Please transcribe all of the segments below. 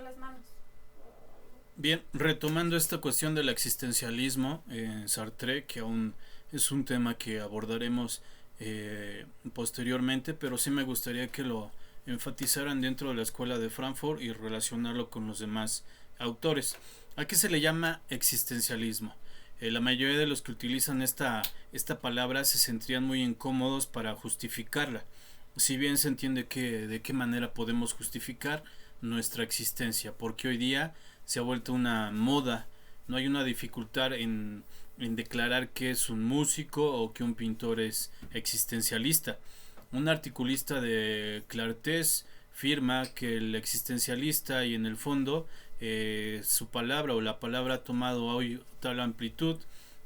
las manos. Bien, retomando esta cuestión del existencialismo en Sartre, que aún es un tema que abordaremos posteriormente, pero sí me gustaría que lo enfatizaran dentro de la escuela de Frankfurt y relacionarlo con los demás autores. ¿A qué se le llama existencialismo? La mayoría de los que utilizan esta palabra se sentirían muy incómodos para justificarla. Si bien se entiende que de qué manera podemos justificar nuestra existencia, porque hoy día se ha vuelto una moda, no hay una dificultad en declarar que es un músico o que un pintor es existencialista. Un articulista de Clartés firma que el existencialista y en el fondo su palabra o la palabra ha tomado hoy tal amplitud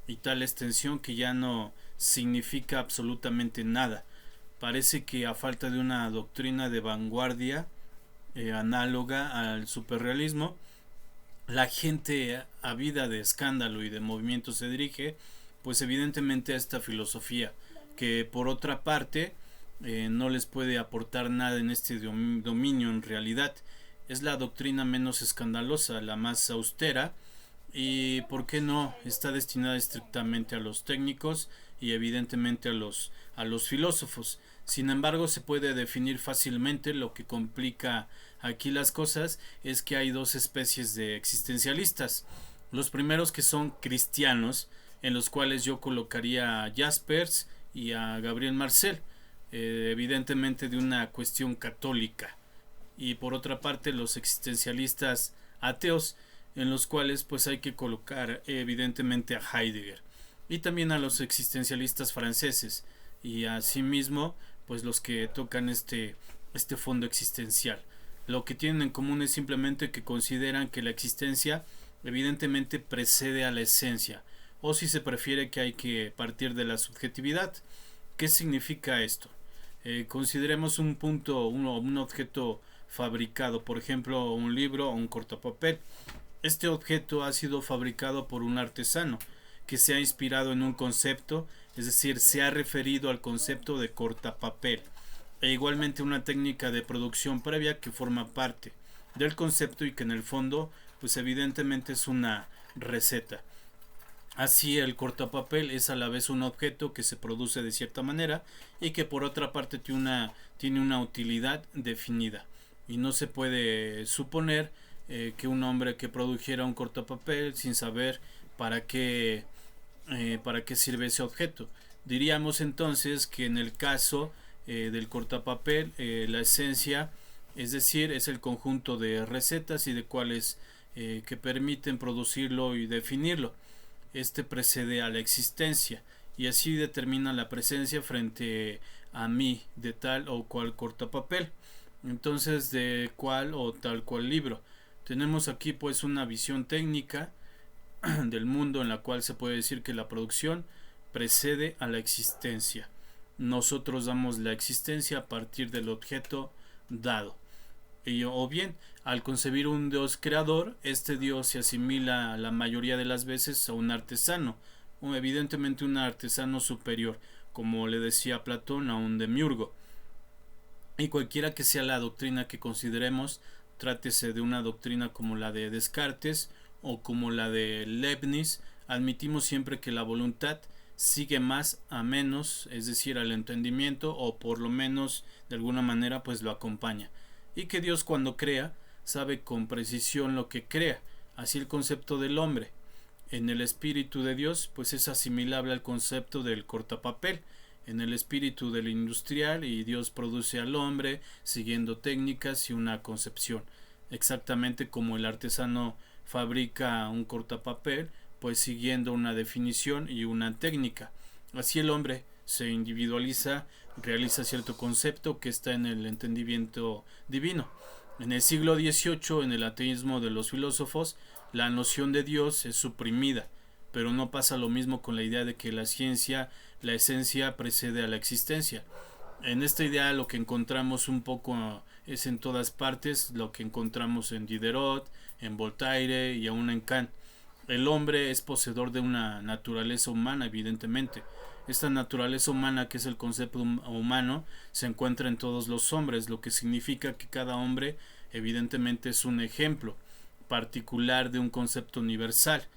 y tal extensión que ya no significa absolutamente nada. Parece que a falta de una doctrina de vanguardia análoga al superrealismo, la gente avida de escándalo y de movimiento se dirige pues evidentemente a esta filosofía que por otra parte no les puede aportar nada en este dominio. En realidad es la doctrina menos escandalosa, la más austera y por qué no está destinada estrictamente a los técnicos y evidentemente a los filósofos. Sin embargo, se puede definir fácilmente. Lo que complica aquí las cosas es que hay dos especies de existencialistas. Los primeros, que son cristianos, en los cuales yo colocaría a Jaspers y a Gabriel Marcel, evidentemente de una cuestión católica. Y por otra parte los existencialistas ateos, en los cuales pues hay que colocar evidentemente a Heidegger y también a los existencialistas franceses y asimismo pues los que tocan este fondo existencial. Lo que tienen en común es simplemente que consideran que la existencia evidentemente precede a la esencia, o si se prefiere que hay que partir de la subjetividad. ¿Qué significa esto? Consideremos un punto, un objeto fabricado, por ejemplo un libro o un cortapapel. Este objeto ha sido fabricado por un artesano que se ha inspirado en un concepto, es decir, se ha referido al concepto de cortapapel, e igualmente una técnica de producción previa que forma parte del concepto y que en el fondo pues evidentemente es una receta. Así el cortapapel es a la vez un objeto que se produce de cierta manera y que por otra parte tiene una utilidad definida. Y no se puede suponer que un hombre que produjera un cortapapel sin saber para qué, para qué sirve ese objeto. Diríamos entonces que en el caso del cortapapel, la esencia, es decir, es el conjunto de recetas y de cuales que permiten producirlo y definirlo. Este precede a la existencia y así determina la presencia frente a mí de tal o cual cortapapel. Entonces, de cual o tal cual libro. Tenemos aquí pues una visión técnica del mundo en la cual se puede decir que la producción precede a la existencia. Nosotros damos la existencia a partir del objeto dado. O bien, al concebir un Dios creador, este Dios se asimila la mayoría de las veces a un artesano, o evidentemente un artesano superior, como le decía Platón a un demiurgo. Y cualquiera que sea la doctrina que consideremos, trátese de una doctrina como la de Descartes o como la de Leibniz, admitimos siempre que la voluntad sigue más a menos, es decir, al entendimiento, o por lo menos de alguna manera pues lo acompaña. Y que Dios, cuando crea, sabe con precisión lo que crea. Así el concepto del hombre en el espíritu de Dios pues es asimilable al concepto del cortapapel en el espíritu del industrial, y Dios produce al hombre siguiendo técnicas y una concepción, exactamente como el artesano fabrica un cortapapel pues siguiendo una definición y una técnica. Así el hombre se individualiza, realiza cierto concepto que está en el entendimiento divino. En el siglo XVIII, en el ateísmo de los filósofos, la noción de Dios es suprimida, pero no pasa lo mismo con la idea de que la ciencia, la esencia precede a la existencia. En esta idea lo que encontramos un poco es en todas partes, lo que encontramos en Diderot, en Voltaire y aún en Kant. El hombre es poseedor de una naturaleza humana, evidentemente. Esta naturaleza humana, que es el concepto humano, se encuentra en todos los hombres, lo que significa que cada hombre evidentemente es un ejemplo particular de un concepto universal.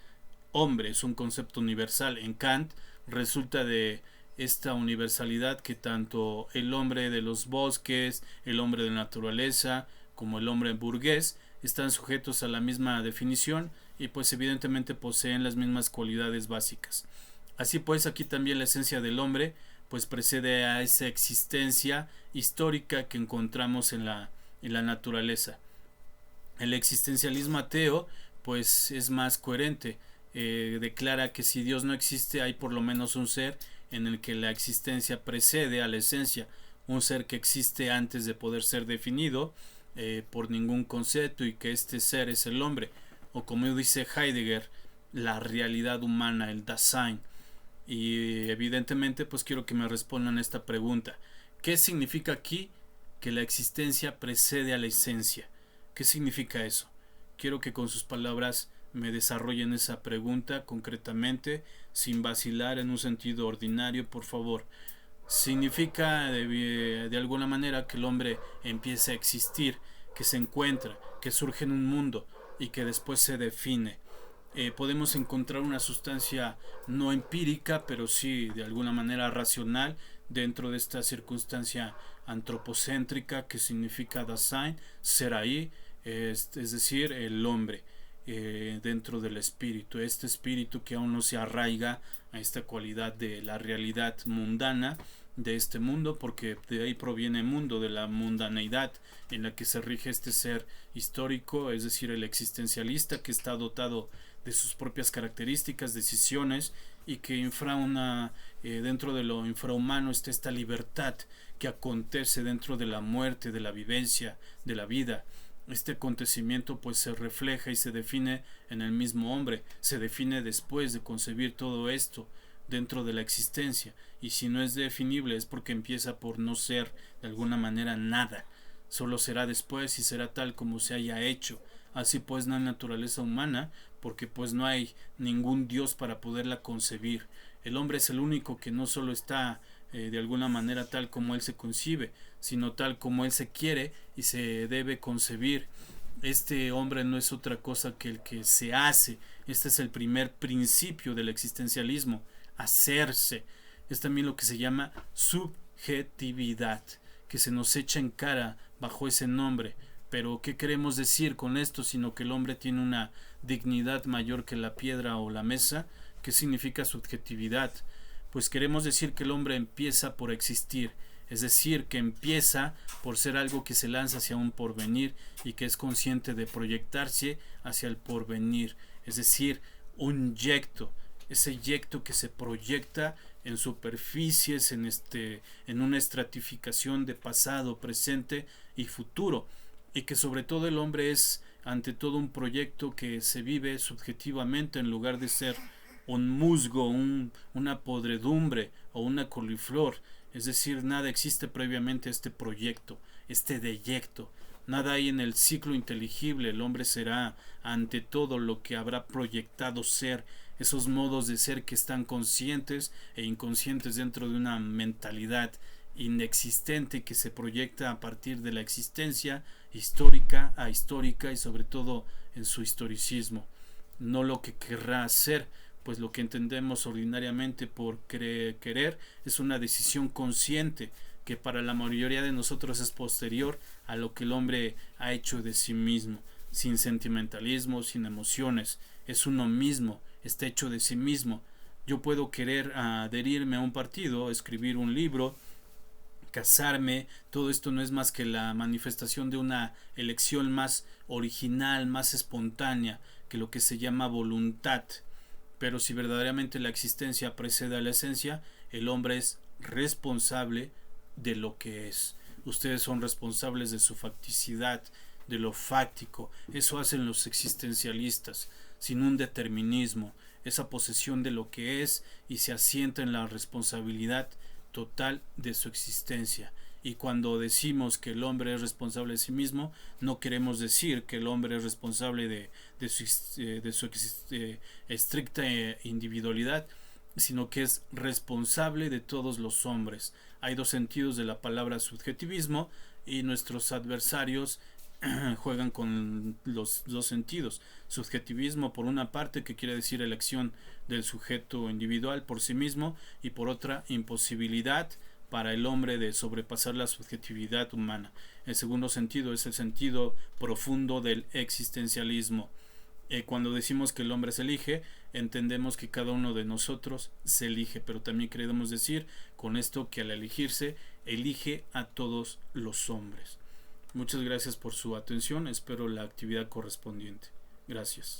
Hombre es un concepto universal. En Kant resulta de esta universalidad que tanto el hombre de los bosques, el hombre de la naturaleza, como el hombre burgués están sujetos a la misma definición y pues evidentemente poseen las mismas cualidades básicas. Así pues, aquí también la esencia del hombre pues precede a esa existencia histórica que encontramos en la naturaleza. El existencialismo ateo pues es más coherente, declara que si Dios no existe hay por lo menos un ser en el que la existencia precede a la esencia, un ser que existe antes de poder ser definido por ningún concepto y que este ser es el hombre, o como dice Heidegger, la realidad humana, el Dasein. Y evidentemente pues quiero que me respondan esta pregunta: ¿qué significa aquí que la existencia precede a la esencia? ¿Qué significa eso? Quiero que con sus palabras me desarrollen esa pregunta concretamente, sin vacilar en un sentido ordinario, por favor. ¿Significa de alguna manera que el hombre empieza a existir, que se encuentra, que surge en un mundo y que después se define? Podemos encontrar una sustancia no empírica, pero sí de alguna manera racional dentro de esta circunstancia antropocéntrica que significa Dasein, ser ahí, es decir, el hombre dentro del espíritu, este espíritu que aún no se arraiga a esta cualidad de la realidad mundana de este mundo, porque de ahí proviene el mundo, de la mundaneidad en la que se rige este ser histórico, es decir, el existencialista, que está dotado de sus propias características, decisiones, y que dentro de lo infrahumano está esta libertad que acontece dentro de la muerte, de la vivencia, de la vida. Este acontecimiento pues se refleja y se define en el mismo hombre, se define después de concebir todo esto dentro de la existencia, y si no es definible es porque empieza por no ser de alguna manera nada, solo será después y será tal como se haya hecho. Así pues no hay naturaleza humana, porque pues no hay ningún Dios para poderla concebir. El hombre es el único que no solo está de alguna manera tal como él se concibe, sino tal como él se quiere y se debe concebir. Este hombre no es otra cosa que el que se hace. Este es el primer principio del existencialismo, hacerse. Es también lo que se llama subjetividad, que se nos echa en cara bajo ese nombre. Pero ¿qué queremos decir con esto? Sino que el hombre tiene una dignidad mayor que la piedra o la mesa. ¿Qué significa subjetividad? Pues queremos decir que el hombre empieza por existir, es decir, que empieza por ser algo que se lanza hacia un porvenir y que es consciente de proyectarse hacia el porvenir, es decir, un yecto, ese yecto que se proyecta en superficies, en una estratificación de pasado, presente y futuro, y que sobre todo el hombre es ante todo un proyecto que se vive subjetivamente en lugar de ser un musgo, una podredumbre o una coliflor. Es decir, nada existe previamente a este proyecto, este deyecto. Nada hay en el ciclo inteligible. El hombre será ante todo lo que habrá proyectado ser, esos modos de ser que están conscientes e inconscientes dentro de una mentalidad inexistente que se proyecta a partir de la existencia histórica, ahistórica y sobre todo en su historicismo. No lo que querrá hacer, pues lo que entendemos ordinariamente por querer es una decisión consciente que para la mayoría de nosotros es posterior a lo que el hombre ha hecho de sí mismo, sin sentimentalismo, sin emociones, es uno mismo, está hecho de sí mismo. Yo puedo querer adherirme a un partido, escribir un libro, casarme, todo esto no es más que la manifestación de una elección más original, más espontánea, que lo que se llama voluntad. Pero si verdaderamente la existencia precede a la esencia, el hombre es responsable de lo que es. Ustedes son responsables de su facticidad, de lo fáctico. Eso hacen los existencialistas, sin un determinismo, esa posesión de lo que es y se asienta en la responsabilidad total de su existencia. Y cuando decimos que el hombre es responsable de sí mismo, no queremos decir que el hombre es responsable de su estricta individualidad, sino que es responsable de todos los hombres. Hay dos sentidos de la palabra subjetivismo y nuestros adversarios juegan con los dos sentidos. Subjetivismo por una parte, que quiere decir elección del sujeto individual por sí mismo, y por otra imposibilidad para el hombre de sobrepasar la subjetividad humana. El segundo sentido es el sentido profundo del existencialismo. Cuando decimos que el hombre se elige, entendemos que cada uno de nosotros se elige, pero también queremos decir con esto que al elegirse, elige a todos los hombres. Muchas gracias por su atención, espero la actividad correspondiente. Gracias.